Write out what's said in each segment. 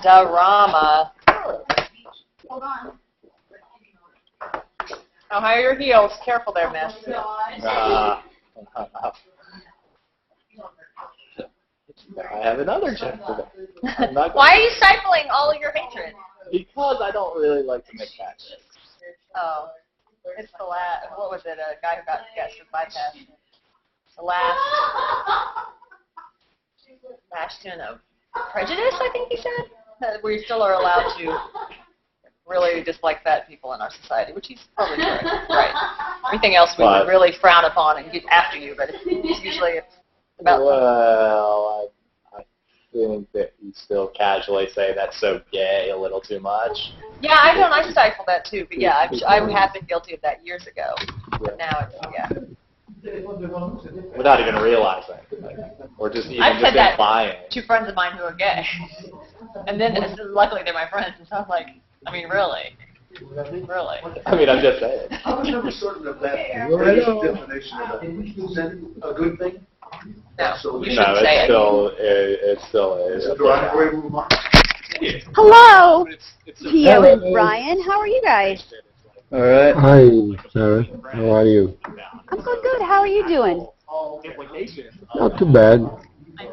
Drama. Hold on. Oh, higher your heels. Careful there, miss. I have another check for that. Why are you stifling all of your hatred? Because I don't really like to make bad jokes. Oh, it's the last. What was it? A guy who got gastric bypass. The last bastion of prejudice, I think he said. We still are allowed to really dislike fat people in our society, which he's probably right. Everything else we would really frown upon and get after you, but it's usually about. Well, I think that you still casually say that's so gay a little too much. Yeah, I don't. I stifle that too, but yeah, I have been guilty of that years ago. But now it's Without even realizing, or just even I've said just implying. That to friends of mine who are gay, and then luckily they're my friends, and so I was like, I mean, really. I mean, I'm just saying. I was never certain of that definition of is that a good thing? No, So you shouldn't say it still is. Is it derogatory remark? Hello, Theo and Brian. How are you guys? All right. Hi, Sarah. How are you? I'm good. How are you doing? Not too bad.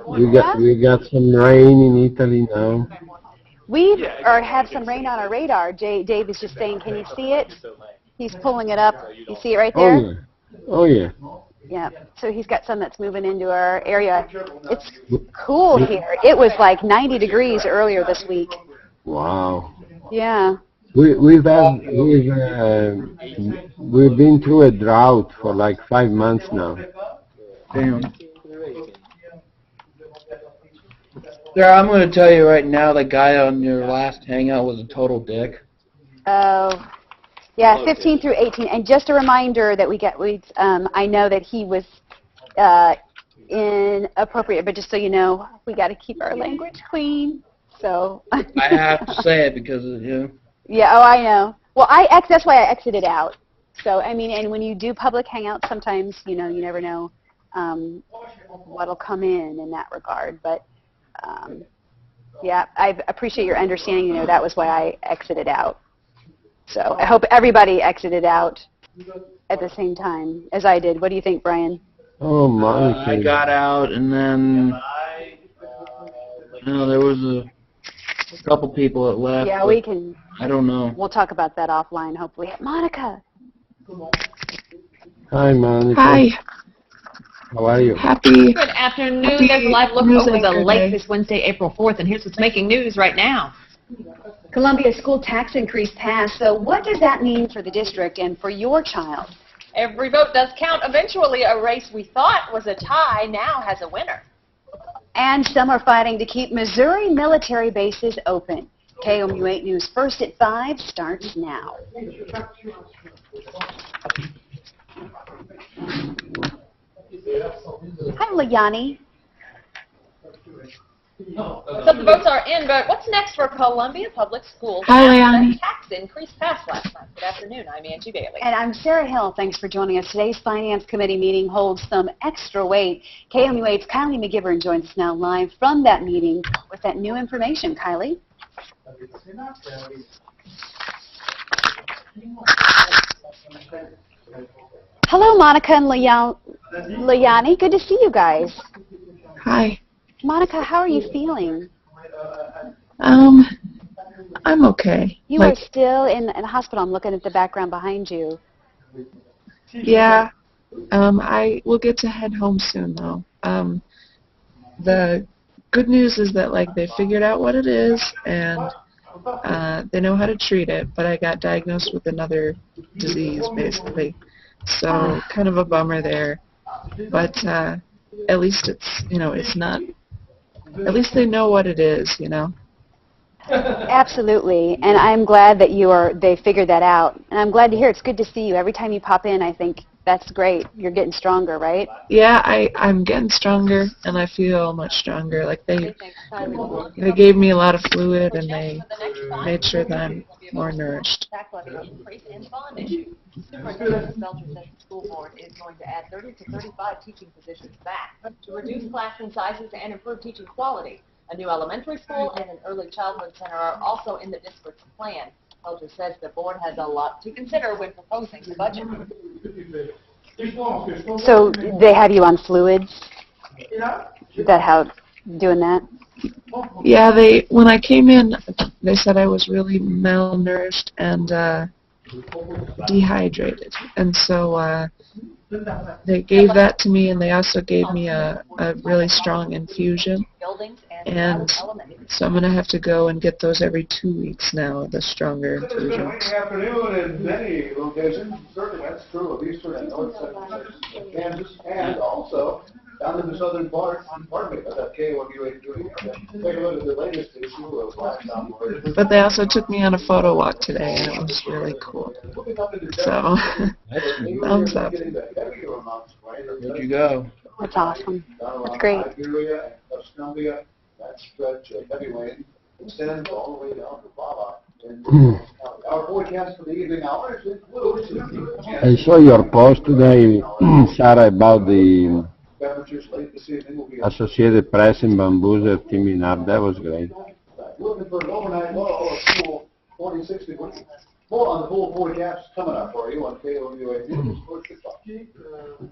We got some rain in Italy now. We have some rain on our radar. Dave is just saying, can you see it? He's pulling it up. You see it right there? Oh yeah. Yeah. So he's got some that's moving into our area. It's cool here. It was like 90 degrees earlier this week. Wow. Yeah. We've been through a drought for like 5 months now. Damn. Sarah, I'm going to tell you right now, the guy on your last hangout was a total dick. Oh. Yeah, 15 through 18. And just a reminder that I know that he was inappropriate, but just so you know, we got to keep our language clean. So. I have to say it because of you. Yeah, I know. Well, that's why I exited out. So, I mean, and when you do public hangouts, sometimes, you never know what'll come in that regard. But, yeah, I appreciate your understanding. That was why I exited out. So I hope everybody exited out at the same time as I did. What do you think, Brian? Oh, my. I got out, and then there was a couple people that left. Yeah, we can. I don't know. We'll talk about that offline, hopefully. Monica. Hi, Monica. Hi. How are you? Happy. Good afternoon. There's a live look over the lake this Wednesday, April 4th, and here's what's making news right now. Columbia school tax increase passed. So what does that mean for the district and for your child? Every vote does count. Eventually, a race we thought was a tie now has a winner. And some are fighting to keep Missouri military bases open. KOMU 8 News First at 5 starts now. Hi, Liani. So the votes are in, but what's next for Columbia Public Schools? Hi, Liani. Tax increase passed last night. Good afternoon. I'm Angie Bailey. And I'm Sarah Hill. Thanks for joining us. Today's Finance Committee meeting holds some extra weight. KOMU 8's Kylie McGivern joins us now live from that meeting with that new information. Kylie? Hello, Monica and Liani. Good to see you guys. Hi. Monica, how are you feeling? I'm okay. You are still in the hospital. I'm looking at the background behind you. Yeah. I will get to head home soon, though. The good news is that, they figured out what it is, and they know how to treat it, but I got diagnosed with another disease, basically. So, kind of a bummer there. But at least it's, it's not... At least they know what it is, Absolutely, and I'm glad that they figured that out. And I'm glad to hear. It's good to see you. Every time you pop in, I think that's great. You're getting stronger, right? Yeah, I'm getting stronger, and I feel much stronger. They gave me a lot of fluid, and they made sure that I'm more nourished. Superintendent Belcher says the school board is going to add 30 to 35 teaching positions back to reduce classroom sizes and improve teaching quality. A new elementary school and an early childhood center are also in the district's plan. Pelter says the board has a lot to consider when proposing the budget. So they have you on fluids? Is that how doing that? Yeah, when I came in, they said I was really malnourished and dehydrated, and so they gave that to me, and they also gave me a really strong infusion. And so I'm going to have to go and get those every 2 weeks now, the stronger infusions. Good afternoon in many locations. Certainly that's true of eastern and north central Kansas, and also down in the southern part, pardon me, that KOMU 8 take a look at the latest issue of Livestock. But they also took me on a photo walk today, and it was really cool. So, thumbs up. Where'd you go? That's awesome. That's great. That stretch of heavy rain extends all the way down to Baba. And our forecast for the evening hours includes I saw your post today, Sarah, about the temperatures late this evening will be Associated Press and Bambuser teaming up. That was great. looking for an overnight low of cool 46 degrees. More on the full forecast coming up for you on KOMU 8.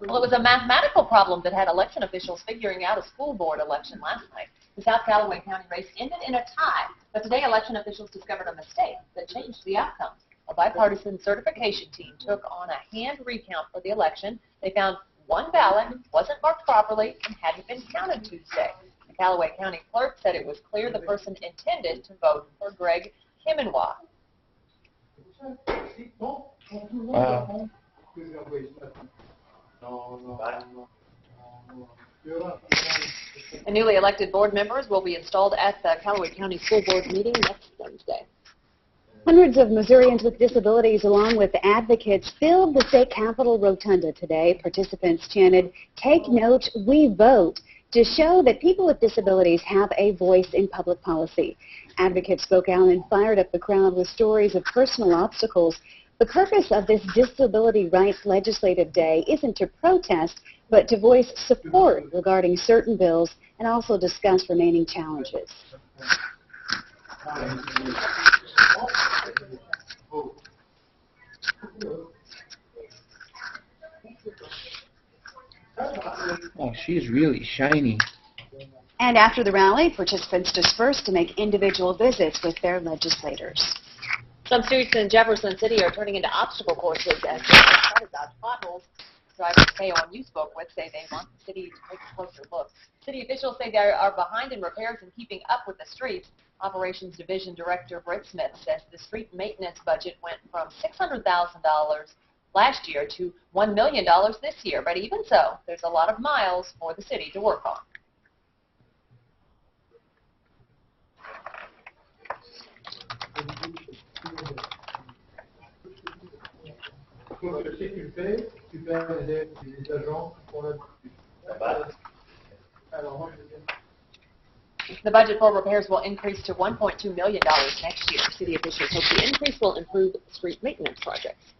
Well, it was a mathematical problem that had election officials figuring out a school board election last night. The South Callaway County race ended in a tie, but today election officials discovered a mistake that changed the outcome. A bipartisan certification team took on a hand recount for the election. They found one ballot wasn't marked properly and hadn't been counted Tuesday. The Callaway County clerk said it was clear the person intended to vote for Greg Kimenwa. Wow. The newly elected board members will be installed at the Callaway County School Board meeting next Wednesday. Hundreds of Missourians with disabilities, along with advocates, filled the state capitol rotunda today. Participants chanted, "Take note, we vote," to show that people with disabilities have a voice in public policy. Advocates spoke out and fired up the crowd with stories of personal obstacles. The purpose of this Disability Rights Legislative Day isn't to protest, but to voice support regarding certain bills and also discuss remaining challenges. Oh, she's really shiny. And after the rally, participants dispersed to make individual visits with their legislators. Some streets in Jefferson City are turning into obstacle courses as they try to dodge potholes. Drivers KOMU spoke with say they want the city to take a closer look. City officials say they are behind in repairs and keeping up with the streets. Operations Division Director Britt Smith says the street maintenance budget went from $600,000 last year to $1 million this year. But even so, there's a lot of miles for the city to work on. The budget for repairs will increase to $1.2 million next year. City officials hope the increase will improve street maintenance projects.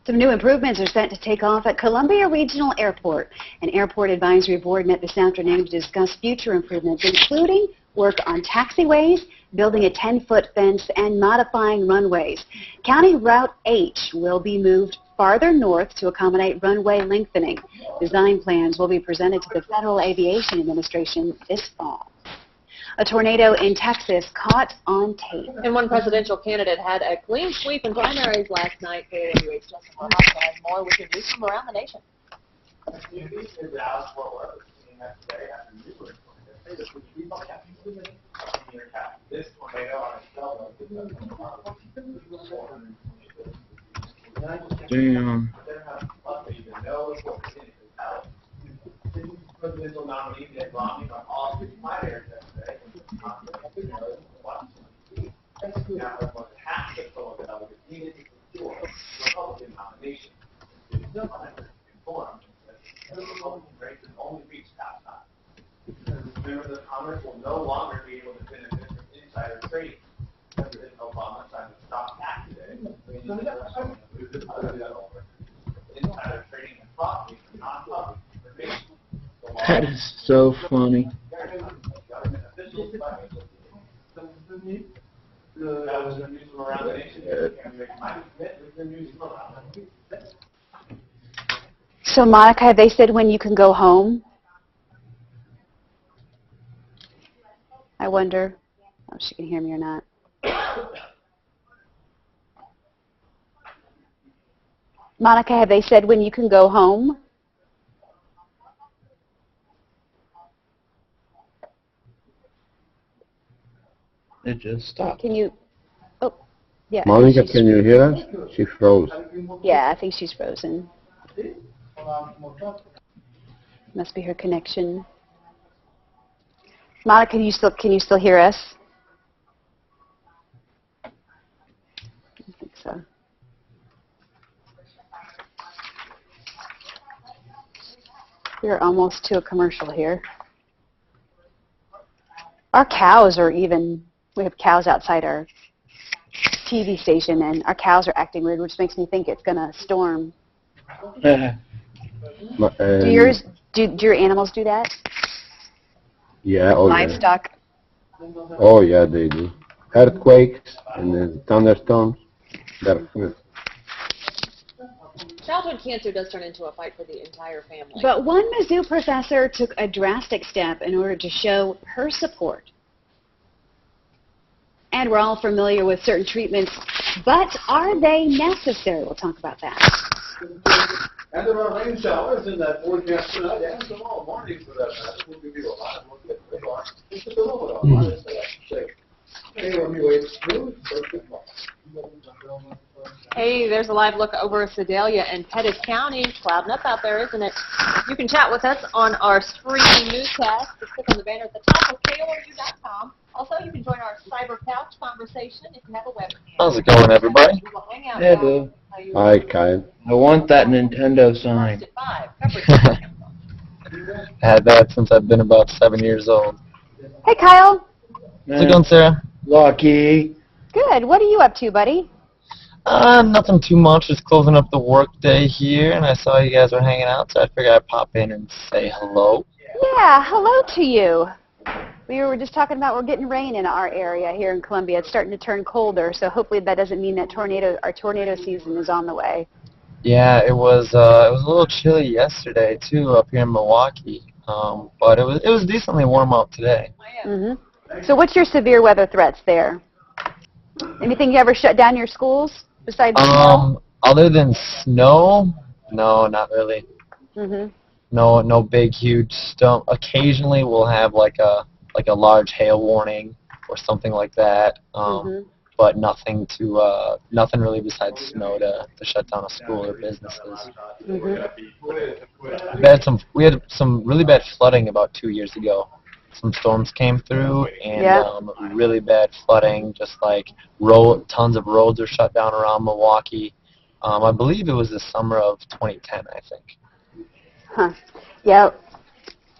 Some new improvements are set to take off at Columbia Regional Airport. An airport advisory board met this afternoon to discuss future improvements, including work on taxiways, building a 10-foot fence, and modifying runways. County Route H will be moved farther north to accommodate runway lengthening. Design plans will be presented to the Federal Aviation Administration this fall. A tornado in Texas caught on tape. And one presidential candidate had a clean sweep in primaries last night. KOMU's Justin Rojas has more with the news from around the nation. Damn. Presidential nominee Mitt Romney on all three primaries yesterday. Now, about half the total that was needed to secure Republican nomination. It's still informed that the Republican race has only reached halftime. Members of Congress will no longer be able to benefit from insider trading. President Obama signed a stop act today. Insider trading and property for non-public information. That is so funny. Government officials So Monica, have they said when you can go home? I wonder if she can hear me or not. Monica, have they said when you can go home? It just stopped. Can you? Oh, yeah. Monica, can you hear us? She froze. Yeah, I think she's frozen. Must be her connection. Monica, can you still hear us? I don't think so. We're almost to a commercial here. Our cows are even, we have cows outside our TV station, and our cows are acting weird, which makes me think it's going to storm. Do your animals do that? Yeah, oh yeah. Livestock? Oh yeah, they do. Earthquakes and then thunderstorms. They're good. Childhood cancer does turn into a fight for the entire family. But one Mizzou professor took a drastic step in order to show her support. And we're all familiar with certain treatments, but are they necessary? We'll talk about that. And there are rain showers in that forecast tonight and tomorrow morning for that matter. We'll give you a live look at the radar. Just a little bit on honestly, I should say. KOMU 8 News, first good morning. Hey, there's a live look over Sedalia and Pettis County. Clouding up out there, isn't it? You can chat with us on our streaming newscast. Just click on the banner at the top of KOMU.com. Also, you can join our cyber couch conversation if you have a webcam. How's it going, everybody? Hey, Boo. Hi, Kyle. I want that Nintendo sign. I had that since I've been about 7 years old. Hey, Kyle. How's it going, Sarah? Lucky. Good. What are you up to, buddy? Nothing too much. Just closing up the work day here, and I saw you guys were hanging out, so I figured I'd pop in and say hello. Yeah, hello to you. We were just talking about we're getting rain in our area here in Columbia. It's starting to turn colder, so hopefully that doesn't mean that our tornado season is on the way. Yeah, it was a little chilly yesterday too up here in Milwaukee, but it was decently warm out today. So what's your severe weather threats there? Anything you ever shut down your schools besides snow? Other than snow, no, not really. No big, huge storm. Occasionally we'll have like a large hail warning or something like that. But nothing really besides snow to shut down a school or businesses. We had some really bad flooding about 2 years ago. Some storms came through and really bad flooding. Just like tons of roads are shut down around Milwaukee. I believe it was the summer of 2010, I think. Huh. Yeah.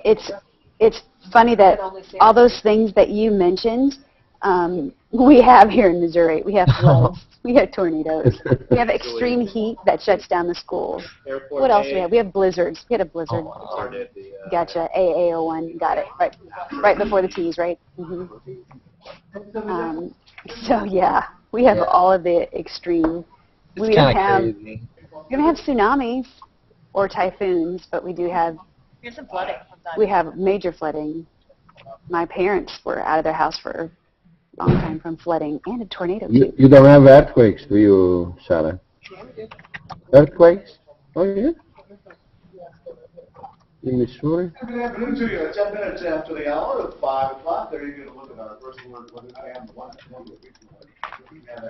It's funny that all those things that you mentioned, we have here in Missouri. We have floods. We have tornadoes. We have extreme heat that shuts down the schools. What else do we have? We have blizzards. We had a blizzard. Gotcha. AAO1. Got it. Right before the T's, right? So, yeah, we have all of the extreme. It's kind of crazy. We don't have tsunamis or typhoons, but we do have. Here's some flooding. We have major flooding. My parents were out of their house for a long time from flooding and a tornado too. You don't have earthquakes, do you, Sarah? Yeah, we do. Earthquakes? Oh yeah. In Missouri? Good afternoon to you. 10 minutes after the hour of 5 o'clock. There you get a look at our first word weather cam. We have a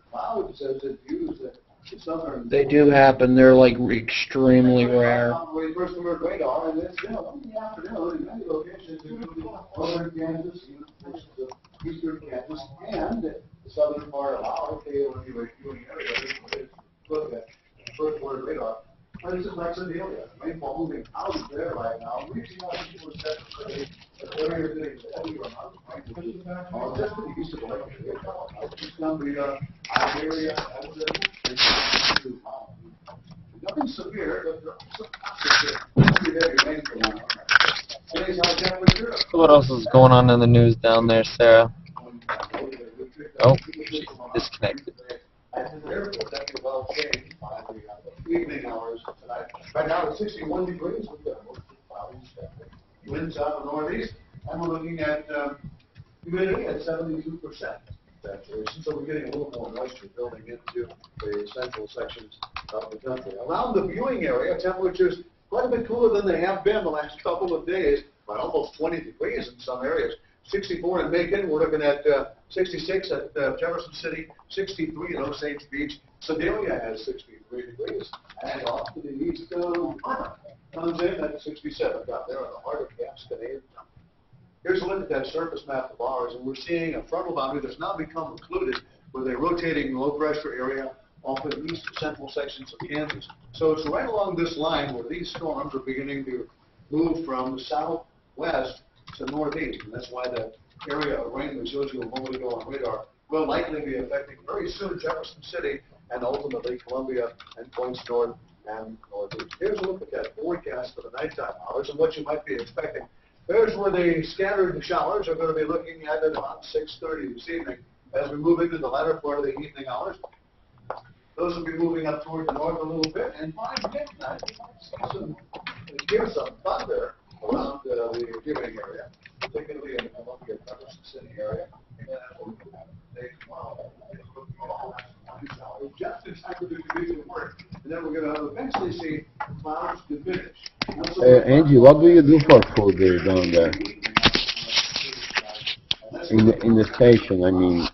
cloud that says it views the southern. They do happen. They're like extremely rare. First word radar, and it's still in the afternoon in many locations, including northern Kansas, eastern Kansas, and the southern part of our KOMU viewing area. Look at first word radar. Places like Sedalia, rainfall moving out of there right now, reaching out to people in areas that heavy amounts of rain, just to the east of the lake. East Cumbria, Iberia, nothing severe, but some severe. Heavy rain for now. Today's high temperature. What else is going on in the news down there, Sarah? Oh, she's disconnected. At the airport, that could well change by the evening hours tonight. Right now it's 61 degrees. We've got mostly cloudy, winds out of the northeast, and we're looking at humidity at 72%. Saturation, so we're getting a little more moisture building into the central sections of the country. Around the viewing area, temperatures quite a bit cooler than they have been the last couple of days, by almost 20 degrees in some areas. 64 in Macon, we're looking at 66 at Jefferson City, 63 at Osage Beach. Sedalia has 63 degrees, and off to the east, comes in at 67 down there in the heart of Cascade. Here's a look at that surface map of ours, and we're seeing a frontal boundary that's now become occluded with a rotating low-pressure area off the east central sections of Kansas. So it's right along this line where these storms are beginning to move from southwest to northeast, and that's why that area of rain we showed you a moment ago on radar will likely be affecting very soon Jefferson City and ultimately Columbia and points north and northeast. Here's a look at that forecast for the nighttime hours and what you might be expecting. There's where the scattered showers are going to be looking at about 6:30 this evening. As we move into the latter part of the evening hours, those will be moving up toward the north a little bit, and by midnight, you might hear some thunder around the viewing area, particularly in the Columbia, Jefferson City area. And then as we move out today, tomorrow, just in time to do the work, and then we're going to eventually see clouds diminish. Angie, what do you do for food down there? In the station, I mean,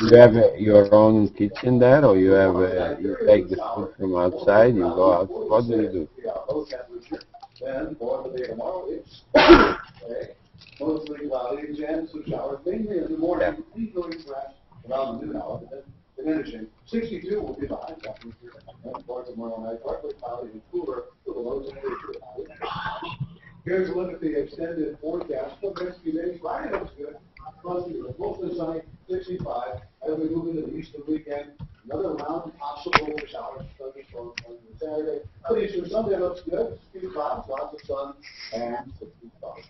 you have your own kitchen there, or you have you take the food from outside, you go out. What do you do? And for the day tomorrow, it's mostly cloudy and some showers, mainly in the morning, going fresh around the noon hour, but then diminishing. 62 will be the high temperature, and for tomorrow night, partly cloudy and cooler with a low temperature. Here's a look at the extended forecast for the next few days. Friday looks good. Mostly sunny, 65. As we move into the Easter weekend, another round possible showers, thunderstorms on Saturday. But Easter Sunday looks good. Few clouds, lots of sun, and 65.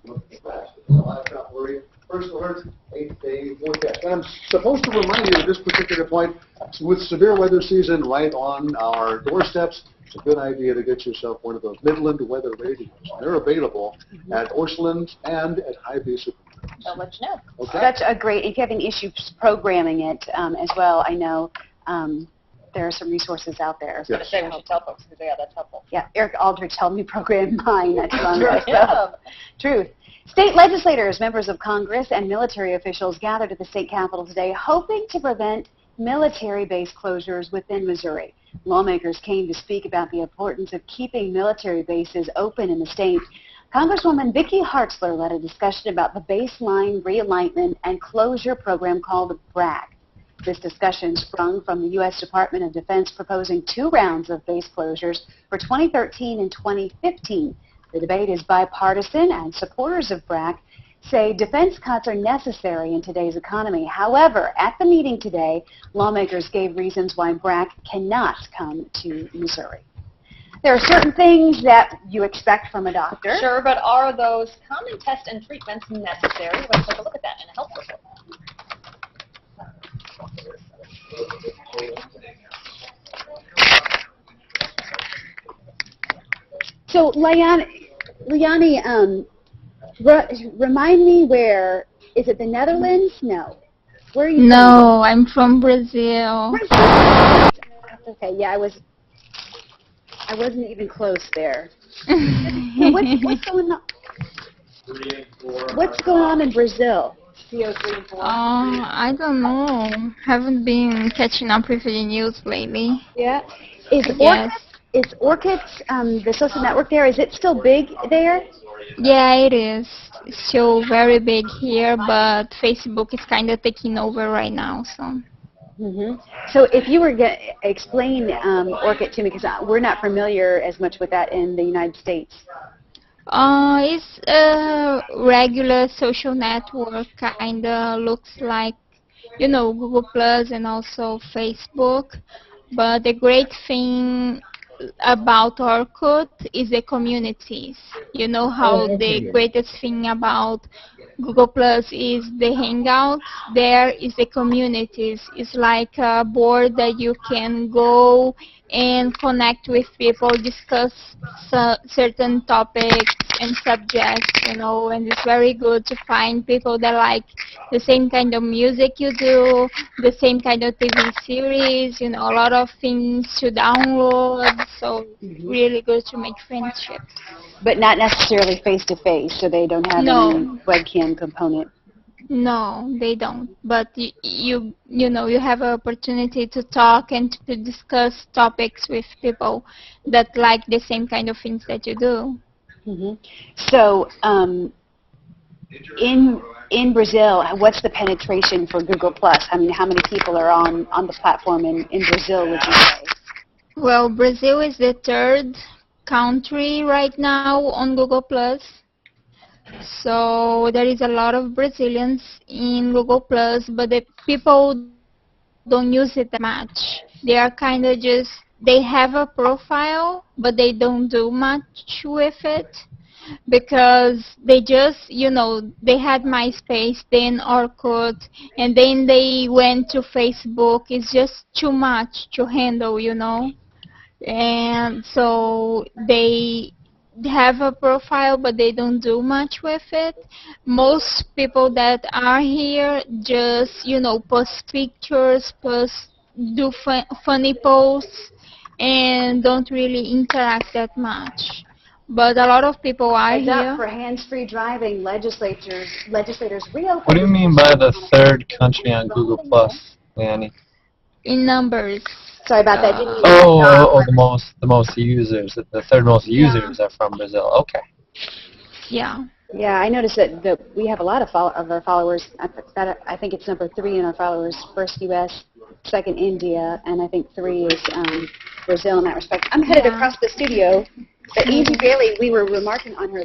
Look at the rest. Not worry. First alert, 8-day forecast. And I'm supposed to remind you at this particular point, with severe weather season right on our doorsteps, it's a good idea to get yourself one of those Midland weather radios. They're available at Orchland and at Hy-Vee Supermarkets. I'll let you know. Okay. Such a great, if you have any issues programming it as well, I know there are some resources out there. I was going to say we should tell folks because, yeah, that's helpful. Yeah, Eric Aldrich helped me program mine. That's fun. Yeah. Truth. State legislators, members of Congress, and military officials gathered at the state capitol today hoping to prevent military base closures within Missouri. Lawmakers came to speak about the importance of keeping military bases open in the state. Congresswoman Vicki Hartzler led a discussion about the baseline realignment and closure program called BRAC. This discussion sprung from the U.S. Department of Defense proposing 2 rounds of base closures for 2013 and 2015. The debate is bipartisan, and supporters of BRAC say defense cuts are necessary in today's economy. However, at the meeting today, lawmakers gave reasons why BRAC cannot come to Missouri. There are certain things that you expect from a doctor. Sure, but are those common tests and treatments necessary? Let's take a look at that in a health report. So, Liani, remind me where, is it the Netherlands? No. Where are you No, I'm from Brazil. Okay, yeah, I wasn't even close there. So what's going on? What's going on in Brazil? CO3 and 4. I don't know. Haven't been catching up with the news lately. Yeah. Is Orchid's, the social network there, is it still big there? Yeah, it is. It's still very big here, but Facebook is kind of taking over right now, so. So if you were to explain Orchid to me, because we're not familiar as much with that in the United States. It's a regular social network, kind of looks like, you know, Google Plus and also Facebook. But the great thing about Orkut is the communities. You know how the greatest thing about Google Plus is the Hangouts. There is the communities. It's like a board that you can go and connect with people, discuss certain topics and subjects, and it's very good to find people that like the same kind of music you do, the same kind of TV series, a lot of things to download, so really good to make friendships. But not necessarily face-to-face, so they don't have any webcam component. No, they don't. But you have an opportunity to talk and to discuss topics with people that like the same kind of things that you do. So, in Brazil, what's the penetration for Google Plus? I mean, how many people are on the platform in Brazil, would you say? Well, Brazil is the third country right now on Google Plus. So there is a lot of Brazilians in Google Plus, but the people don't use it that much. They are kind of just, they have a profile, but they don't do much with it because they just, they had MySpace, then Orkut, and then they went to Facebook. It's just too much to handle, And so they have a profile, but they don't do much with it. Most people that are here just, post pictures, do funny posts, and don't really interact that much. But a lot of people are here. For hands-free driving, legislators reopened. What do you mean by the third country on Google Plus, Leonie? In numbers. Sorry about that. The most users. The third most users are from Brazil. Okay. Yeah. Yeah, I noticed that we have a lot of our followers. I think it's number 3 in our followers. First U.S., second India, and I think 3 is Brazil in that respect. I'm headed across the studio. But Easy Bailey, we were remarking on her.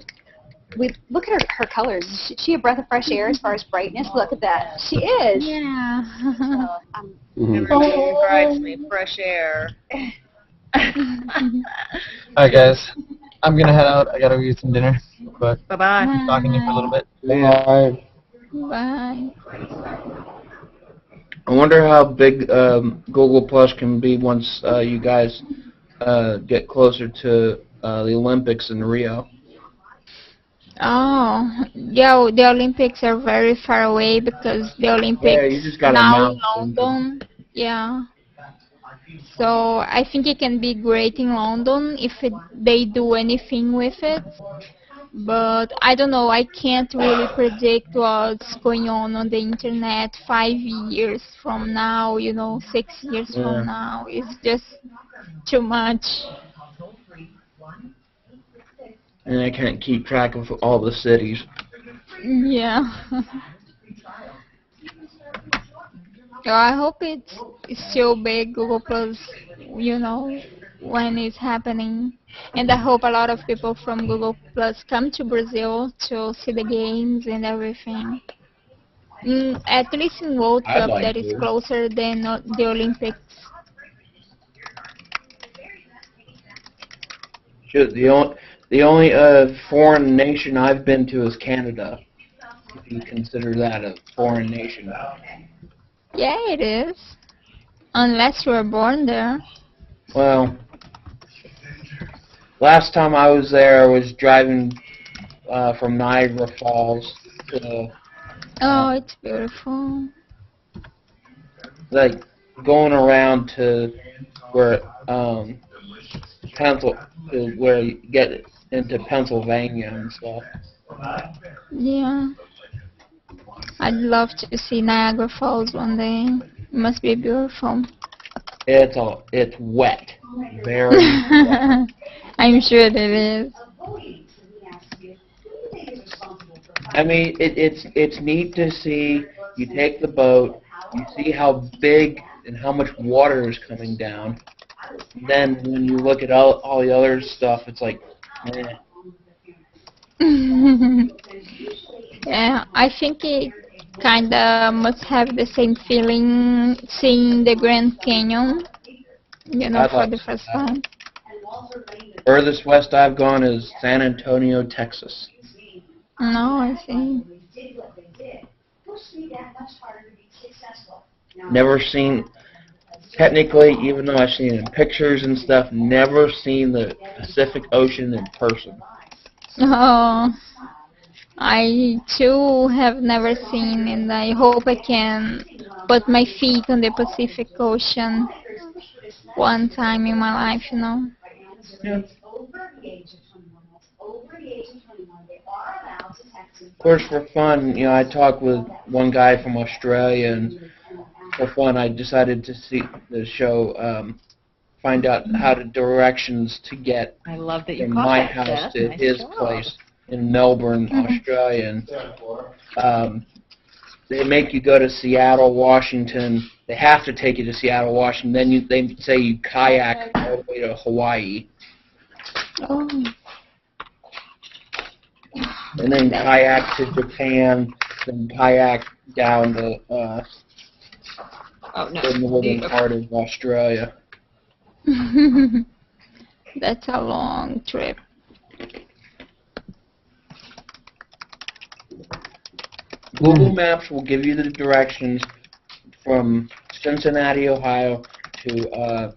Look at her colors. Is she a breath of fresh air as far as brightness? Look at that. She is. Yeah. Everybody describes me fresh air. Alright, guys. I'm going to head out. I got to go eat some dinner. But Bye-bye. Talking to you for a little bit. Bye. Bye. I wonder how big Google Plus can be once you guys get closer to the Olympics in Rio. Oh, yeah, the Olympics are very far away because the Olympics you just gotta now in announce London. Yeah. So I think it can be great in London if they do anything with it. But I don't know, I can't really predict what's going on the internet 5 years from now, 6 years from now. It's just too much. And I can't keep track of all the cities. Yeah. So I hope it's still big, Google Plus, when it's happening. And I hope a lot of people from Google Plus come to Brazil to see the games and everything. At least in World Cup, like that is closer than the Olympics. Shoot, the only foreign nation I've been to is Canada, if you consider that a foreign nation. Yeah, it is. Unless you were born there. Well, last time I was there, I was driving from Niagara Falls to... Oh, it's beautiful. Like, going around to where, where you get into Pennsylvania and stuff. Yeah. I'd love to see Niagara Falls one day. It must be beautiful. It's wet. Very wet. I'm sure it is. I mean, it's neat to see. You take the boat, you see how big and how much water is coming down. Then when you look at all the other stuff, it's like, eh. Yeah, I think it kind of must have the same feeling seeing the Grand Canyon, for the first time. Furthest west I've gone is San Antonio, Texas. No, I see. Never seen, technically, even though I've seen it in pictures and stuff, never seen the Pacific Ocean in person. Oh, I too have never seen, and I hope I can put my feet on the Pacific Ocean one time in my life, you know. Yeah. Of course, for fun, you know, I talked with one guy from Australia, and for fun, I decided to see the show, find out how the directions to get I love that you from caught my that, house Seth. to Nice his job. place in Melbourne, Australia. And they make you go to Seattle, Washington. They have to take you to Seattle, Washington. Then they say you kayak all the way to Hawaii. Oh. And then kayak to Japan, then kayak down to Oh, no. the northern part of Australia. That's a long trip. Google Maps will give you the directions from Cincinnati, Ohio to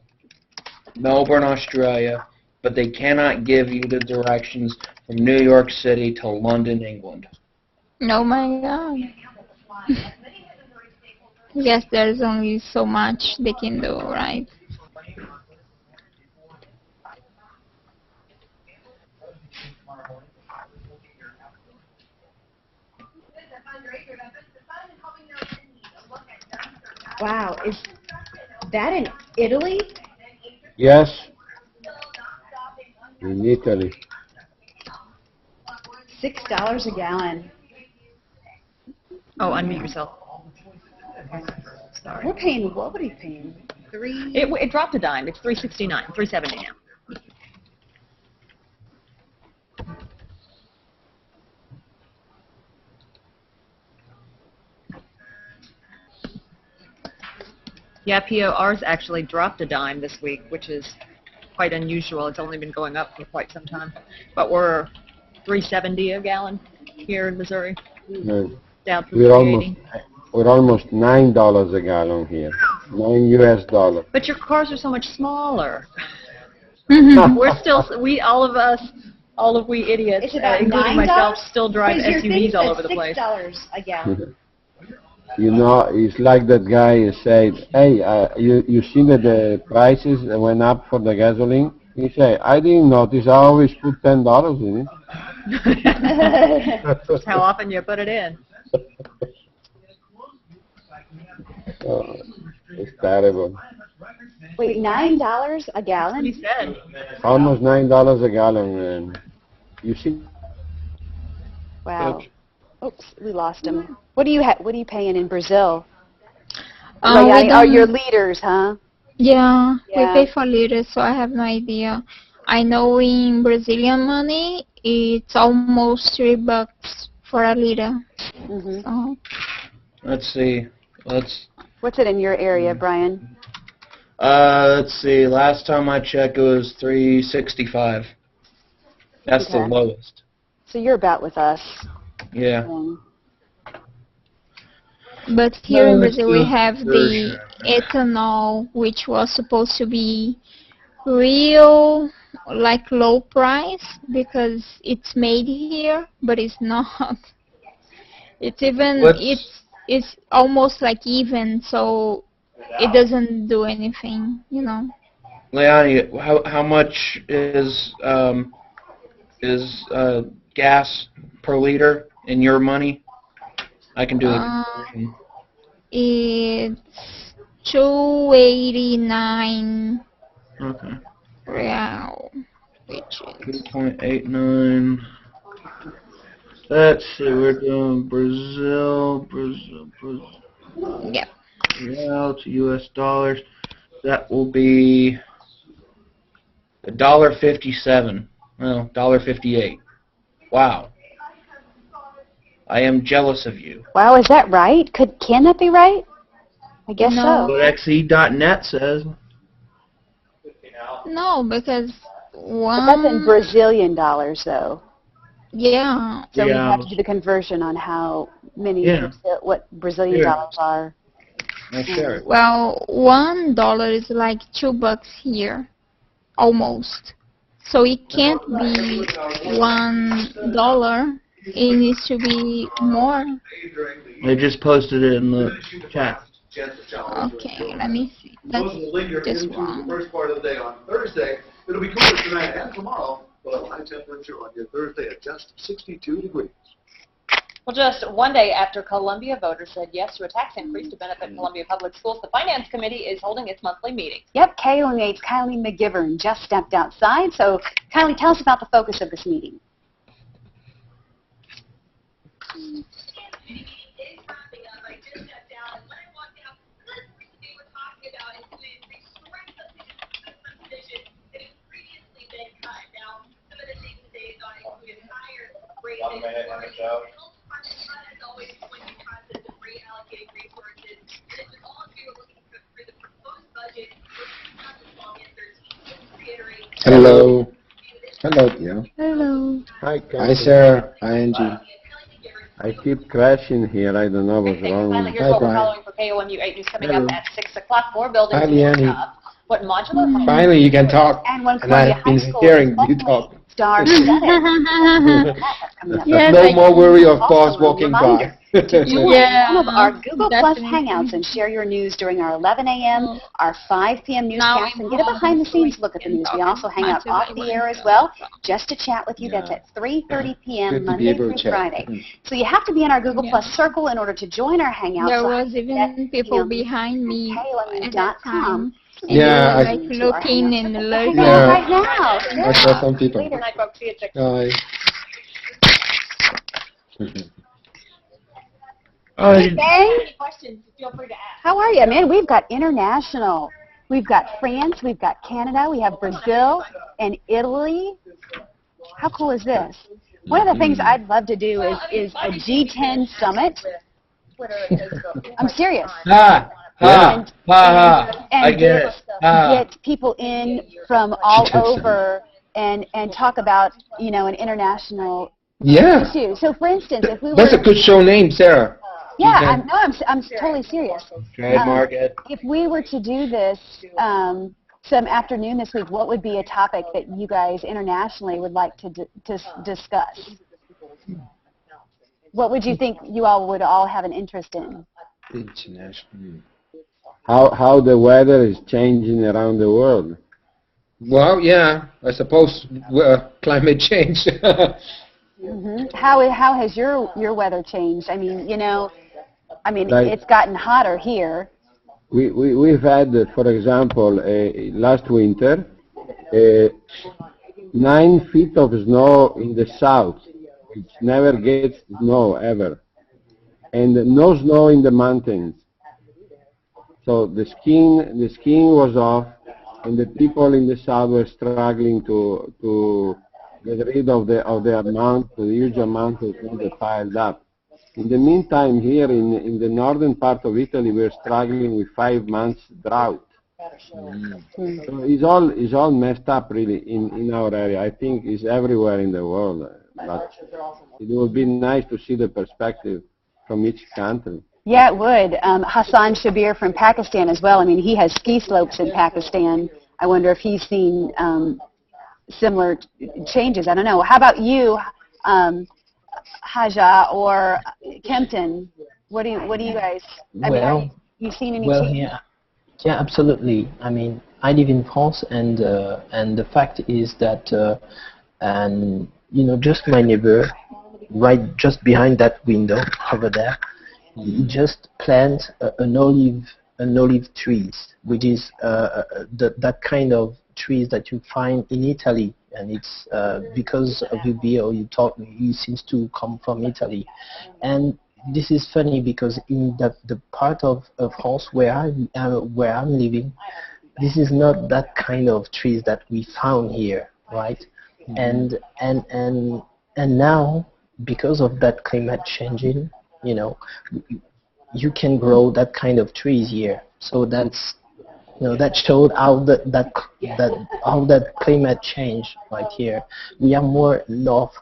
Melbourne, Australia, but they cannot give you the directions from New York City to London, England. Oh my God. Yes, there's only so much they can do, right? Wow, is that in Italy? Yes. In Italy. $6 a gallon. Oh, unmute yourself. Sorry. We're paying, what are we paying? It dropped a dime. It's $3.69, $3.70 now. Yeah, POR's actually dropped a dime this week, which is quite unusual. It's only been going up for quite some time. But we're $3.70 a gallon here in Missouri. Down from $3.80. We're almost $9 a gallon here. $9 US. But your cars are so much smaller. Mm-hmm. We're still, all of we idiots, It's about including $9? myself, still drive Because your thing SUVs all said over the place. $6 a gallon. You know, it's like that guy said, hey, you see that the prices went up for the gasoline? He said, I didn't notice. I always put $10 in it. That's how often you put it in. Oh, it's terrible. Wait, $9 a What gallon? he said. Almost $9 a gallon, and you see. Wow. Oops, we lost him. What are you paying in Brazil? We Oh, your don't- liters, huh? Yeah, Yeah. we pay for liters, so I have no idea. I know in Brazilian money, it's almost $3 for a liter. hmm So, Let's see. What's it in your area, Brian? Let's see. Last time I checked, it was $3.65. That's the Okay. lowest. So you're about with us. Yeah. but here in let's Brazil, we do have the version. ethanol, which was supposed to be real, like low price, because it's made here, but it's not. It's even, it's almost like even, so it doesn't do anything, you know. Leonie, how much is gas per liter in your money? I can do the conversion. It's 289 Okay. real, which is 2.89. Let's see, we're doing Brazil, yep. real to U.S. dollars. That will be $1.57. Well, $1.58. Wow. I am jealous of you. Wow, is that right? Can that be right? I guess No. What XE.net says. No, because But that's in Brazilian dollars, though. Yeah. So we have to do the conversion on how many, what Brazilian dollars are. Sure. Well, $1 is like $2 here, almost. So it can't be $1. It needs to be more. I just posted it in the chat. Okay, let me see. That's just wrong. First part of the day on Thursday. It'll be cooler tonight and tomorrow, but a high temperature on your Thursday at just 62 degrees. Well, just one day after Columbia voters said yes to a tax increase to benefit Columbia Public Schools, the Finance Committee is holding its monthly meeting. Yep, KOMU's Kylie McGivern just stepped outside. So, Kylie, tell us about the focus of this meeting. Hello. Hello, dear. Hello. Hi, Hi, Sarah. Hi, Angie. I keep crashing here. I don't know what's wrong. Finally, here's Hi, what we're Brian. following for KOMU 8 News coming Hello. up at 6 o'clock. 4 buildings Hi, being Leanne. up. What modular homes? Finally, you can talk. And one And Columbia I've High been School hearing is you hopefully talk. Star Senate. Yes, No I more worry of Also, boss a walking reminder by. to join Yeah, one of our Google Plus definitely. Hangouts and share your news during our 11 a.m., our 5 p.m. Now newscast, I'm and get a home, behind-the-scenes so look at the we can news. We talk also as hang out much as off I the want. air as well, just to chat with you. That's at 3:30 p.m. Good to be Monday able through to chat. Friday. So you have to be in our Google Yeah. Plus circle in order to join our Hangout. There So was even people behind me at that time. And Yeah, they I- were like looking and Hang lurking. out Yeah. right now. I saw some people. Good night, folks. See you at 6. Hi. Oh, Hey, Any questions, feel free to ask. how are you, man? We've got international. We've got France. We've got Canada. We have Brazil and Italy. How cool is this? One of the things I'd love to do is a G10 summit. Twitter and Facebook. I'm serious. ha, ha. And I get it. Ha. get people in from all over and talk about, an international Yeah. issue. So, for instance, if we were, That's a good show name, Sarah. yeah, I'm totally serious. Trademark it. If we were to do this some afternoon this week, what would be a topic that you guys internationally would like to discuss? What would you think you all would all have an interest in? International. How the weather is changing around the world. Well, yeah, I suppose climate change. How has your weather changed? I mean, Like- it's gotten hotter here. We've had, for example, last winter, 9 feet of snow in the south, which never gets snow ever, and no snow in the mountains. So the skiing was off, and the people in the south were struggling to get rid of the huge amount of snow that piled up. In the meantime, here in the northern part of Italy, we're struggling with 5 months drought. So it's all messed up really in our area. I think it's everywhere in the world, but it would be nice to see the perspective from each country. Yeah, it would. Hassan Shabir from Pakistan as well. I mean, he has ski slopes in Pakistan. I wonder if he's seen similar changes. I don't know. How about you, Haja or Kempton? What do you guys? You seen any changes? Yeah, absolutely. I mean, I live in France, and the fact is that, just my neighbor, right just behind that window over there, he just plant an olive trees, which is that kind of trees that you find in Italy, and it's because of your bio you taught me, he seems to come from Italy. And this is funny because in the part of France where I'm living, this is not that kind of trees that we found here, right? And now, because of that climate changing, you can grow that kind of trees here. So that's that showed how that climate change right here. We are more north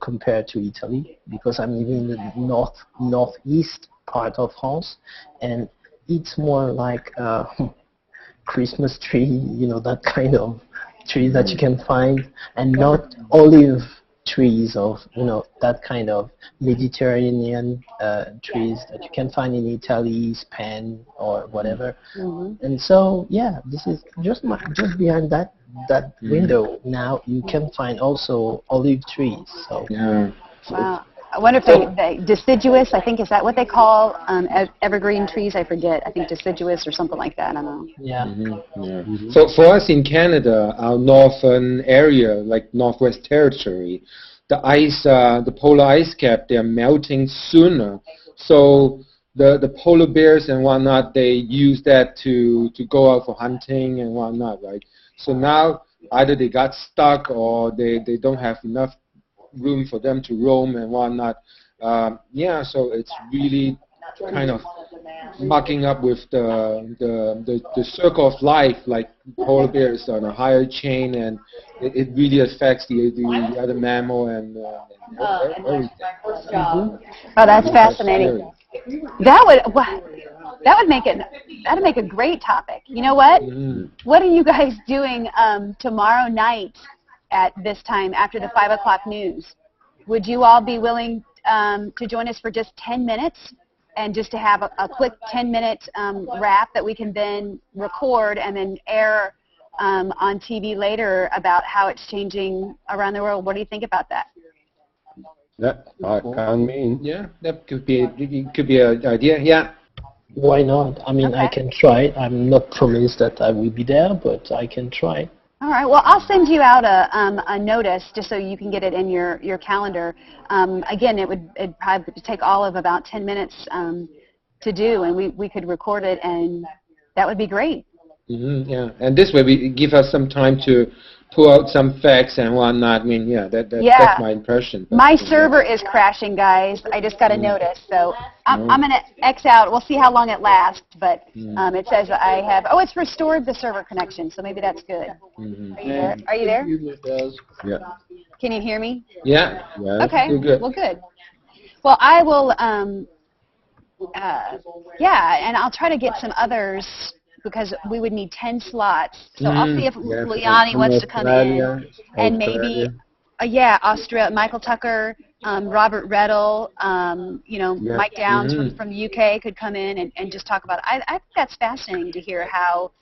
compared to Italy, because I'm living in the northeast part of France, and it's more like Christmas tree, that kind of trees that you can find, and not olive trees of that kind of Mediterranean trees that you can find in Italy, Spain, or whatever. And so this is just behind that window. Now you can find also olive trees. So wow. I wonder if they deciduous, I think, is that what they call evergreen trees? I forget. I think deciduous or something like that. I don't know. Yeah. So for us in Canada, our northern area, like Northwest Territory, the polar ice cap, they're melting sooner. So the polar bears and whatnot, they use that to go out for hunting and whatnot, right? So now either they got stuck or they don't have enough room for them to roam and whatnot. So it's really kind of mucking up with the circle of life, like polar bears on a higher chain, and it really affects the other mammal and everything. Oh, that's fascinating. That'd make a great topic. You know what? What are you guys doing tomorrow night at this time after the 5 o'clock news? Would you all be willing to join us for just 10 minutes and just to have a quick 10-minute wrap that we can then record and then air on TV later about how it's changing around the world? What do you think about that? That I mean. Yeah, that could be an idea. Yeah. Why not? I mean, I can try it. I'm not promised that I will be there, but I can try. All right. Well, I'll send you out a notice just so you can get it in your calendar. Again, it'd probably take all of about 10 minutes to do, and we could record it, and that would be great. Yeah, and this way we give us some time to pull out some facts and whatnot. I mean, that's my impression. My server is crashing, guys. I just got a notice, so I'm going to X out. We'll see how long it lasts, but it says I have, it's restored the server connection, so maybe that's good. Are you there? It does. Yeah. Can you hear me? Yeah. Okay. Good. Well, good. Well, I will, and I'll try to get some others, because we would need 10 slots. So I'll see if Liani wants to come in. And maybe, Australia, Michael Tucker, Robert Reddle, Mike Downs from the UK could come in and just talk about it. I think that's fascinating to hear how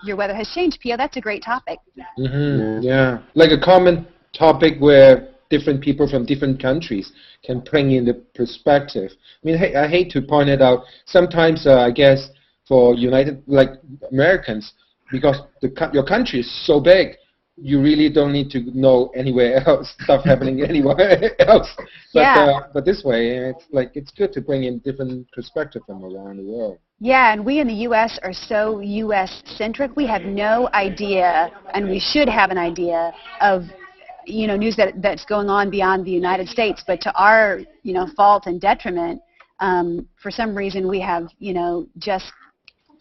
your weather has changed. Pio, that's a great topic. Yeah, like a common topic where different people from different countries can bring in the perspective. I mean, I hate to point it out. Sometimes, I guess, for Americans, because your country is so big, you really don't need to know anywhere else, stuff happening anywhere else. But this way, it's good to bring in different perspective from around the world. Yeah, and we in the U.S. are so U.S.-centric. We have no idea, and we should have an idea of news that's going on beyond the United States. But to our fault and detriment, for some reason we have just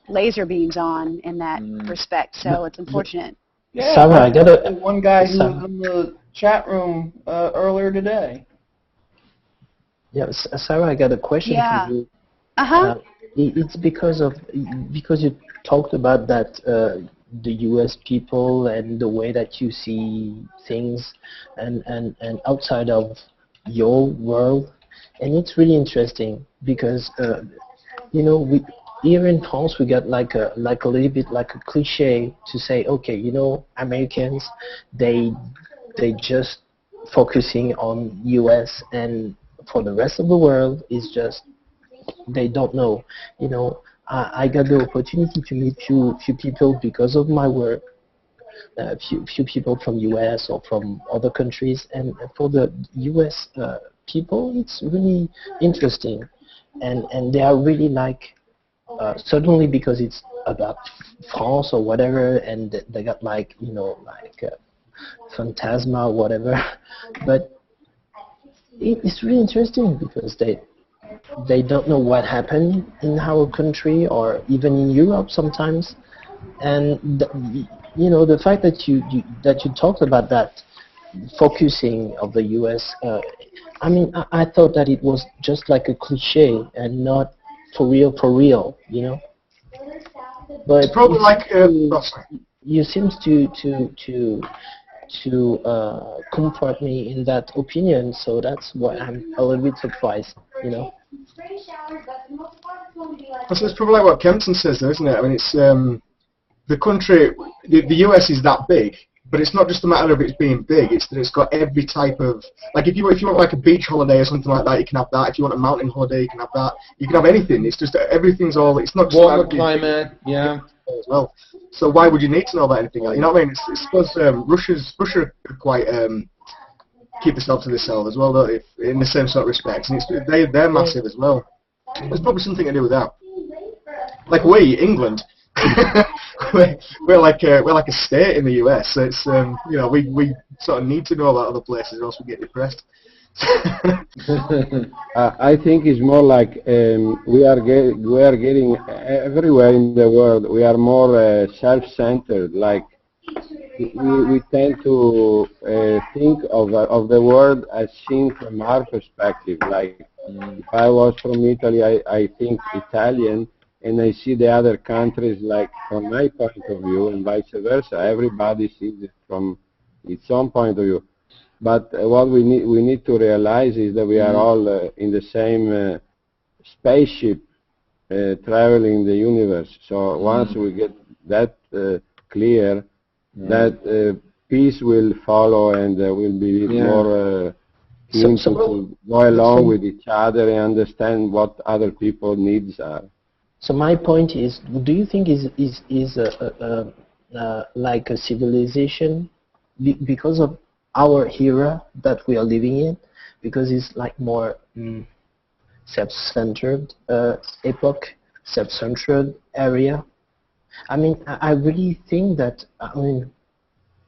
laser beams on in that respect, so it's unfortunate. Yeah, Sarah, I got one guy who was in the chat room earlier today. Yeah, Sarah, I got a question for you. It's because you talked about that the U.S. people and the way that you see things and outside of your world, and it's really interesting because we here in France we got like a little bit like a cliche to say, okay, Americans they just focusing on U.S. and for the rest of the world is just they don't know. I got the opportunity to meet few people because of my work, few people from U.S. or from other countries, and for the U.S. People, it's really interesting, and they are really certainly because it's about France or whatever, and they got Phantasma or whatever, but it's really interesting because they don't know what happened in our country or even in Europe sometimes. And you know, the fact that you talked about that focusing of the U.S. I mean, I thought that it was just like a cliche and not for real, you know. But It's probably like you seems to comfort me in that opinion, so that's why I'm a little bit surprised, you know. So it's probably like what Kempton says, though, isn't it? I mean, it's the country, the US is that big, but it's not just a matter of it being big. It's that it's got every type of, like if you want like a beach holiday or something like that, you can have that. If you want a mountain holiday, you can have that. You can have anything. It's just everything's all. It's not just Warmer climate, yeah. As well. So why would you need to know about anything else? You know what I mean? It's suppose Russia could quite keep themselves to themselves as well, don't they? In the same sort of respects, and they're massive as well. There's probably something to do with that. Like we, England, we're like a state in the US. So it's you know, we sort of need to know about other places, or else we get depressed. I think it's more like we are getting everywhere in the world. We are more self-centered. Like we tend to think of the world as seen from our perspective. Like if I was from Italy, I think Italian, and I see the other countries like from my point of view, and vice versa. Everybody sees it from its own point of view. But what we need to realize is that we are all in the same spaceship traveling the universe. So once we get that clear, that peace will follow, and we'll be more keen to go along with each other and understand what other people's needs are. So my point is, do you think is like a civilization because of our era that we are living in, because it's like more self-centered epoch, self-centered area? I mean, I really think that, I mean,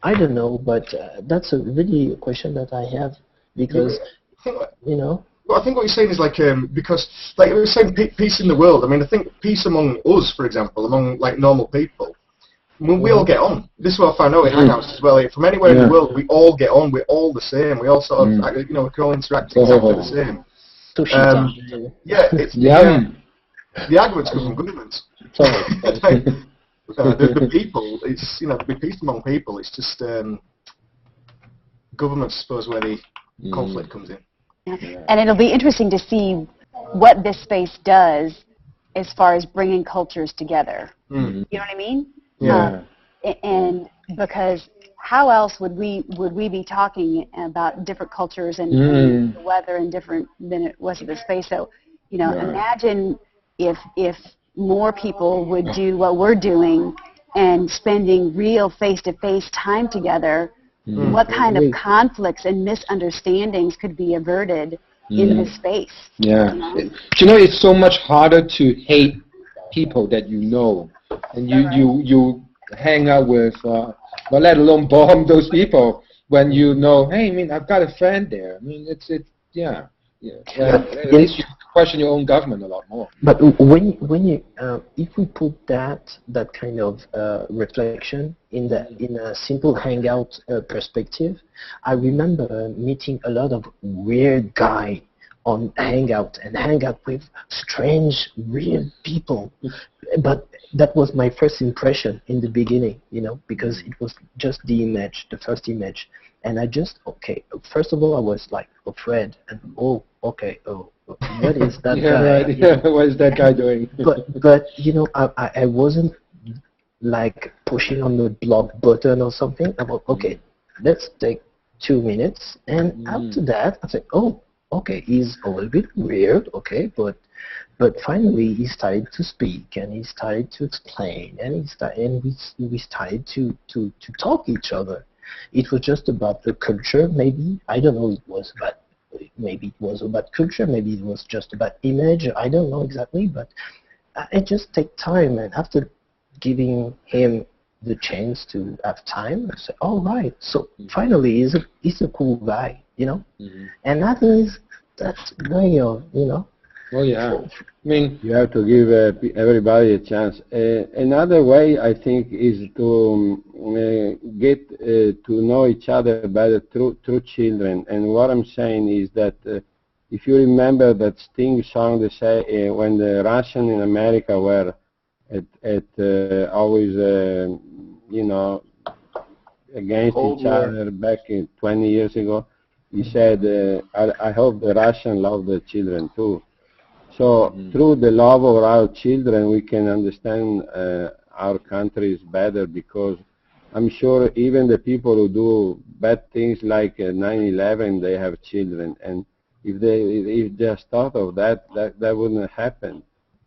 I don't know, but that's a really a question that I have, because, you know. Well, I think what you're saying is like, because, like you were saying, peace in the world. I mean, I think peace among us, for example, among like normal people. I mean, we all get on. This is what I found out in Hangouts as well. Like, from anywhere in the world, we all get on. We're all the same. We all sort of, you know, we can all interact exactly the same. Yeah, it's the arguments come from governments. The people, it's, you know, the peace among people. It's just governments, I suppose, where the conflict comes in. And it'll be interesting to see what this space does as far as bringing cultures together. You know what I mean? Yeah. And because how else would we be talking about different cultures and the weather and different than it was in the space? So, you know, imagine if more people would do what we're doing and spending real face-to-face time together. What kind of conflicts and misunderstandings could be averted in this space? Yeah. You know, it's so much harder to hate people that you know, and you hang out with, well, let alone bomb those people when you know, hey, I mean, I've got a friend there. I mean, it's yeah. At least you question your own government a lot more. But when you if we put that kind of reflection in a simple Hangout perspective, I remember meeting a lot of weird guy on Hangout and hang out with strange, weird people. But that was my first impression in the beginning, you know, because it was just the first image. And I just, first of all, I was like afraid, and what is that guy? Right. Yeah, what is that guy doing? but you know, I wasn't like pushing on the block button or something. I thought, okay, let's take 2 minutes, and after that, I said, he's a little bit weird, but finally he started to speak, and he started to explain, and we started to talk each other. It was just about the culture, maybe. I don't know. Maybe it was about culture. Maybe it was just about image. I don't know exactly. But it just take time. And after giving him the chance to have time, I said, "All right." So finally, he's a cool guy, you know. And that is way of, you know, Oh yeah. I mean, you have to give everybody a chance. Another way, I think, is to get to know each other better through children. And what I'm saying is that if you remember that Sting song, they say when the Russian in America were at always, against Cold each War. other back 20 years ago, he said, I hope the Russians love their children too. So through the love of our children, we can understand our countries better, because I'm sure even the people who do bad things like 9/11, they have children, and if they just thought of that wouldn't happen,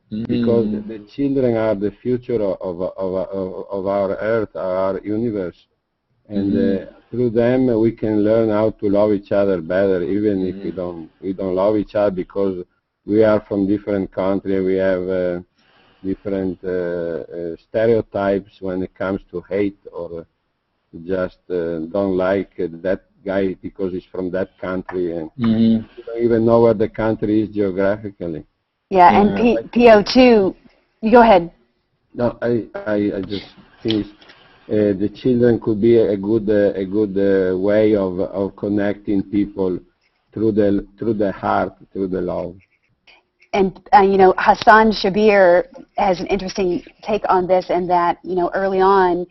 because the children are the future of our earth, our universe, and through them we can learn how to love each other better, even if we don't love each other because we are from different countries. We have different stereotypes when it comes to hate, or just don't like that guy because he's from that country, and you don't even know where the country is geographically. Yeah, and PO2, go ahead. No, I just finished. The children could be a good way of connecting people through the heart, through the love. And, Hassan Shabir has an interesting take on this, and that, early on,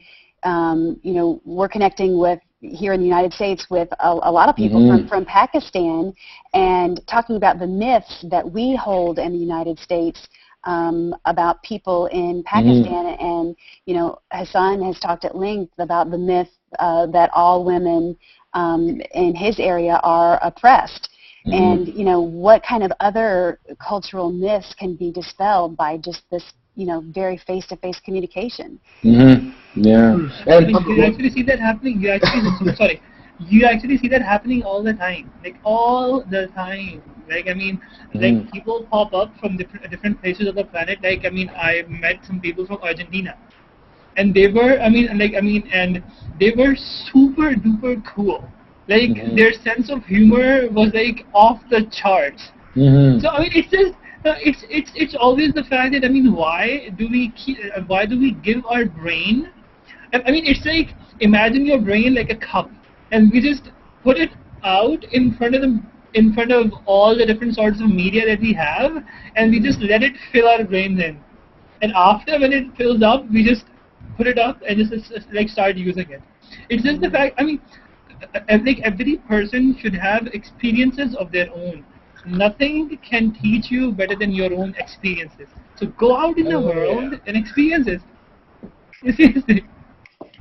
we're connecting with, here in the United States, with a lot of people from Pakistan, and talking about the myths that we hold in the United States about people in Pakistan. And, Hassan has talked at length about the myth that all women in his area are oppressed. And, what kind of other cultural myths can be dispelled by just this, very face-to-face communication? Yeah. And you actually see that happening. You actually see that happening all the time. Like, all the time. Like, people pop up from different places of the planet. Like, I met some people from Argentina. And they were, and they were super duper cool. Like, their sense of humor was, like, off the charts. So, it's just, it's always the fact that, why do we give our brain, it's like, imagine your brain like a cup, and we just put it out in front of all the different sorts of media that we have, and we just let it fill our brains in. And after, when it fills up, we just put it up and just like start using it. It's just the fact, every person should have experiences of their own. Nothing can teach you better than your own experiences. So go out in the world and experience it.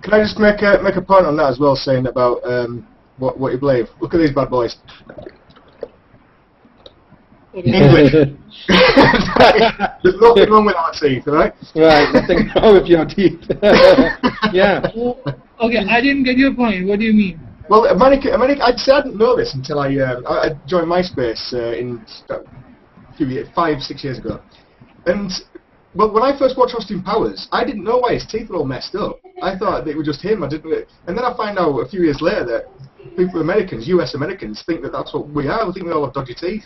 Can I just make a point on that as well, saying about what you believe? Look at these bad boys. English. There's nothing wrong with our teeth, right? Right, nothing wrong with your teeth. Yeah. Okay, I didn't get your point. What do you mean? Well, America, I'd say I didn't know this until I joined MySpace in 5-6 years ago. And well, when I first watched Austin Powers, I didn't know why his teeth were all messed up. I thought that it was just him. And then I find out a few years later that people, US Americans, think that that's what we are. We think we all have dodgy teeth.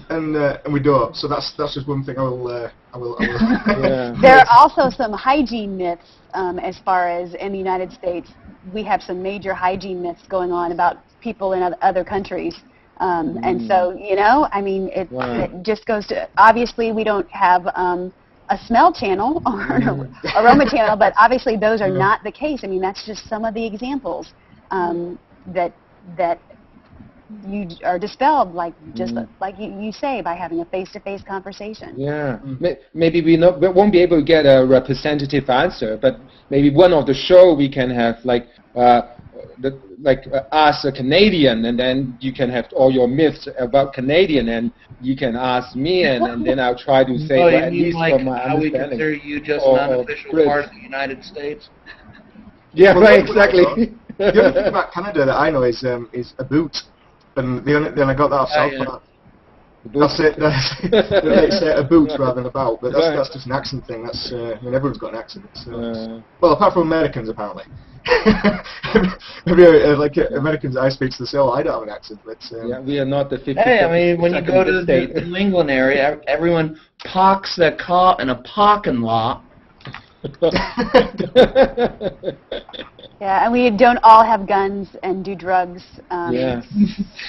And we don't. So that's just one thing I will. Yeah. There are also some hygiene myths as far as in the United States. We have some major hygiene myths going on about people in other countries. And so, it just goes to, obviously we don't have a smell channel or an aroma channel, but obviously those are not the case. That's just some of the examples that you are dispelled, like like you say, by having a face-to-face conversation. Yeah, maybe we won't be able to get a representative answer, but maybe one of the show we can have ask a Canadian, and then you can have all your myths about Canadian, and you can ask me, and then I'll try to say you at mean least like from my how we understanding. consider you just an unofficial part of the United States? Yeah, Well, right, exactly. The only thing about Canada that I know is a boot, and they only got that off South Park. That's it. It's a boot rather than a bout, but that's just an accent thing. That's I mean, everyone's got an accent. Well, apart from Americans, apparently. Maybe like Americans, I speak to the say, I don't have an accent, but yeah, we are not the 50. Hey, I mean, when you go to the New England area, everyone parks their car in a parking lot. Yeah, and we don't all have guns and do drugs in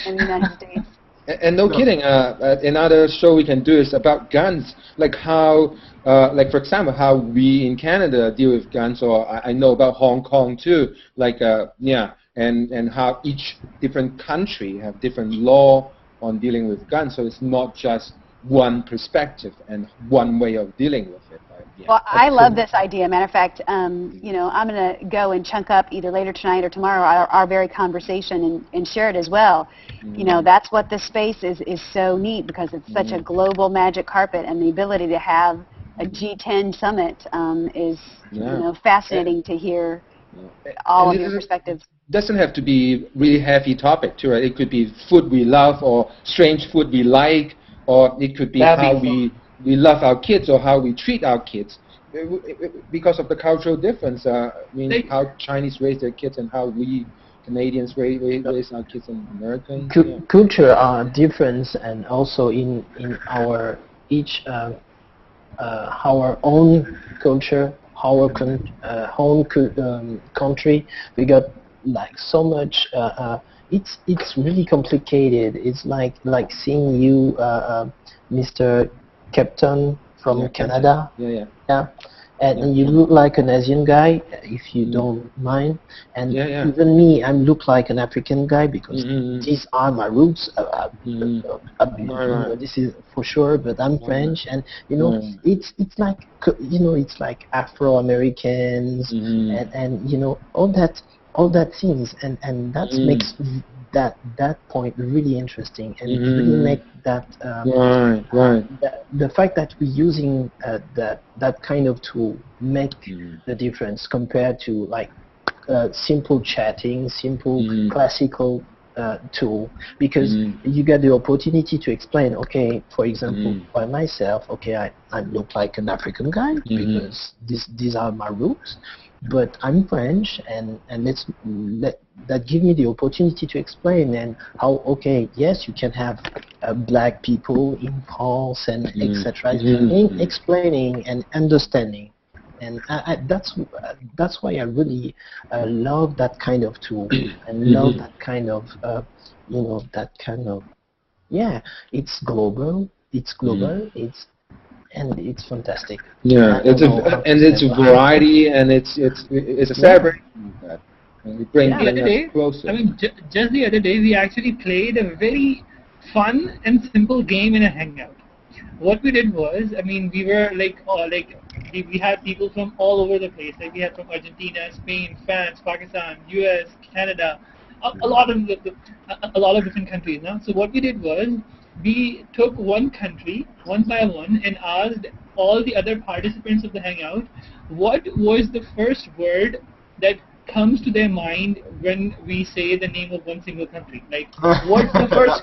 the United States. And no kidding, another show we can do is about guns, like how, like for example, how we in Canada deal with guns, or I know about Hong Kong too, like, and how each different country have different law on dealing with guns, so it's not just one perspective and one way of dealing with it. Well, I love this idea. Matter of fact, you know, I'm going to go and chunk up either later tonight or tomorrow our very conversation and share it as well. You know, that's what this space is so neat, because it's such a global magic carpet, and the ability to have a G10 summit is you know, fascinating to hear all of your perspectives. Doesn't have to be really heavy topic too, right? It could be food we love, or strange food we like, or it could be how we love our kids, or how we treat our kids, because of the cultural difference. I mean, how Chinese raise their kids and how we Canadians raise our kids in American. Culture are different, and also in our our own culture, our own country, we got like so much. It's really complicated. It's like seeing you, Mr. Captain from Canada. Yeah. And you look like an Asian guy, if you don't mind. And even me, I look like an African guy, because these are my roots. You know, this is for sure. But I'm French, and you know, it's like, you know, it's like Afro-Americans, and you know, all that things, and that makes that point really interesting, and really make that the fact that we're using that kind of tool make the difference compared to like simple chatting, simple classical tool, because you get the opportunity to explain, okay, for example, by myself, okay, I look like an African guy because these are my roots, but I'm French, and that give me the opportunity to explain, and how, okay, yes, you can have black people in France and etc. In explaining and understanding, and that's why I really love that kind of tool, and love that kind of you know, that kind of it's global, and it's fantastic. Yeah, it's a variety, and it's a celebration. And we bring us closer. I mean, just the other day, we actually played a very fun and simple game in a Hangout. What we did was, I mean, we were we had people from all over the place. Like, we had from Argentina, Spain, France, Pakistan, US, Canada, a lot of different countries. Now, so what we did was, we took one country, one by one, and asked all the other participants of the Hangout, what was the first word that comes to their mind when we say the name of one single country? Like, what's the first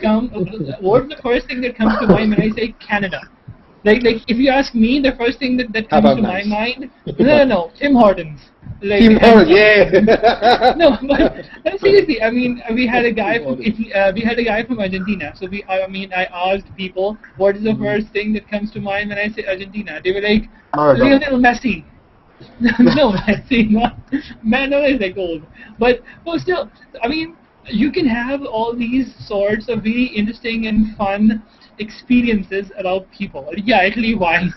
thing that comes to mind when I say Canada? Like if you ask me, the first thing that comes to my mind, no, Tim Hortons. Like, Tim Hortons, no, but seriously, I mean, we had a guy from Argentina. So I asked people, what is the first thing that comes to mind when I say Argentina? They were like, Lionel Messi. No, Messi, not Manuel is like old. But still, I mean, you can have all these sorts of really interesting and fun experiences about people. Yeah, Italy, wine.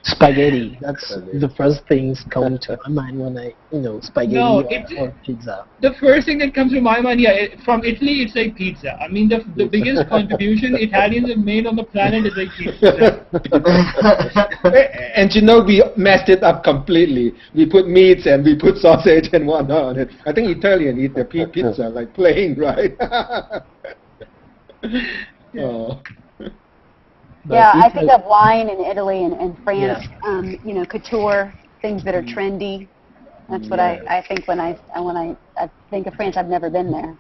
Spaghetti. That's the first things come to my mind when I, spaghetti or pizza. The first thing that comes to my mind, from Italy, it's like pizza. I mean, the biggest contribution Italians have made on the planet is like pizza. And we messed it up completely. We put meats and we put sausage and whatnot on it. I think Italians eat their pizza like plain, right? Oh. Yeah, I think of wine in Italy and France, couture, things that are trendy. That's what I think when I think of France. I've never been there.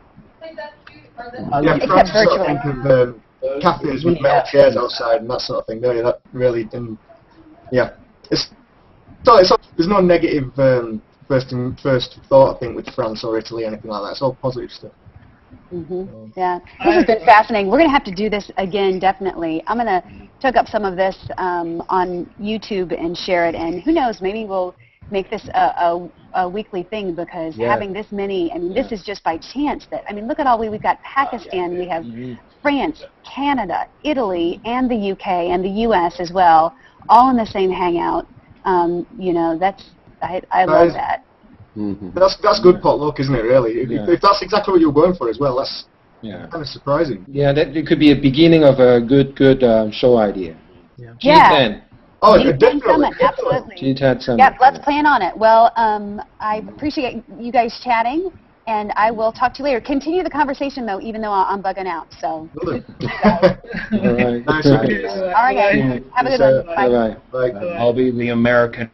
Yeah, Except France sort of virtually. think of cafes with metal chairs outside and that sort of thing, don't you? That really didn't. Yeah, there's no negative first thought I think with France or Italy or anything like that. It's all positive stuff. Yeah, this has been fascinating. We're going to have to do this again, definitely. I'm going to took up some of this on YouTube and share it, and who knows, maybe we'll make this a weekly thing, because having this many, I mean, this is just by chance that, I mean, look at all we've got Pakistan, we have France, Canada, Italy, and the UK, and the US as well, all in the same Hangout. You know, I love that. That's good potluck, isn't it, really? If that's exactly what you were going for as well, that's kind of surprising. Yeah, that it could be a beginning of a good show idea. Yeah. Oh, G10 definitely. Summit, absolutely. G10 Summit. Yep, let's plan on it. Well, I appreciate you guys chatting, and I will talk to you later. Continue the conversation, though, even though I'm bugging out. So. All right. Nice. All right, guys. Have a good one. Bye. Bye. I'll be the American